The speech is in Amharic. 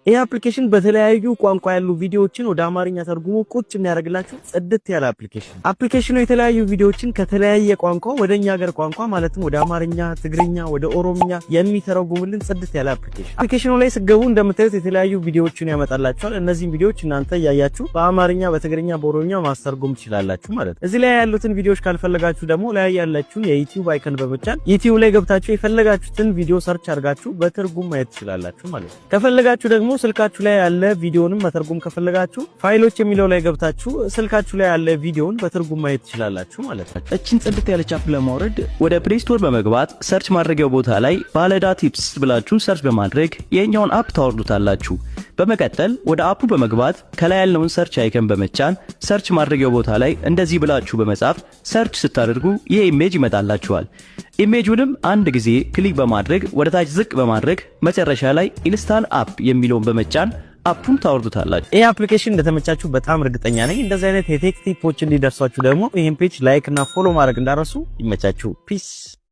ይህ አፕሊኬሽን በተለያዩ ቋንቋ ያሉ ቪዲዮዎችን ወደ አማርኛ ተርጉሞ ቁጭ የሚያደርግላችሁ ጽድት ያለ አፕሊኬሽኑ የተለያዩ ቪዲዮዎችን ከተለያየ ቋንቋ ወደኛ ሀገር ቋንቋ ማለትም ወደ አማርኛ፣ ትግርኛ፣ ወደ ኦሮምኛ የሚተረጉምልን ጽድት ያለ አፕሊኬሽኑ ላይ ስገቡ እንደምታዩት የተለያዩ ቪዲዮዎችን ያመጣላችኋል። እነዚህን ቪዲዮዎች እናንተ ያያችሁ በአማርኛ፣ በትግርኛ፣ በኦሮምኛ ማስተርጎም ትችላላችሁ ማለት ነው። እዚህ ላይ ያሉትን ቪዲዮዎች ካልፈለጋችሁ ደግሞ ላይ ያላችሁን የዩቲዩብ አይከን በመጫን ዩቲዩብ ላይ ገብታችሁ የፈለጋችሁትን ቪዲዮ ሰርች አድርጋችሁ በትርጉም ማየት ትችላላችሁ ማለት ነው። ከፈለጋችሁ ደግሞ ስልካችሁ ላይ ያለ ቪዲዮንም መተርጎም ከፈለጋችሁ ፋይሎች የሚለው ላይ ገብታችሁ ስልካችሁ ላይ ያለ ቪዲዮን በትርጉም ማየት ትችላላችሁ ማለት ነው። እቺን ጽድት ያለች አፕ ለማውረድ ወደ ፕሌይ ስቶር በመግባት ሰርች ማድረጊያው ቦታ ላይ ባለዳ ቲፕስ ብላችሁ ሰርች በማድረግ የኛውን አፕ ታወርዱታላችሁ። በመቀጠል ወደ አፑ በመግባት ከላይ ያለውን ሰርች አይከን በመጫን ሰርች ማድረጊያው ቦታ ላይ እንደዚህ ብላችሁ በመጻፍ ሰርች ስታደርጉ ይሄ ኢሜጅ ይመጣላችኋል። ኢሜጁንም አንድ ጊዜ ክሊክ በማድረግ ወደ ታች ዝቅ በማድረግ መጨረሻ ላይ ኢንስታል አፕ የሚለውን በመጫን አፑን ታወርዱታላችሁ። ይሄ አፕሊኬሽን እንደተመቻችሁ በጣም እርግጠኛ ነኝ። እንደዚህ አይነት የቴክ ቲፖች እንዲደርሷችሁ ደግሞ ይሄን ፔጅ ላይክ እና ፎሎ ማድረግ እንዳረሱ። ይመቻችሁ። ፒስ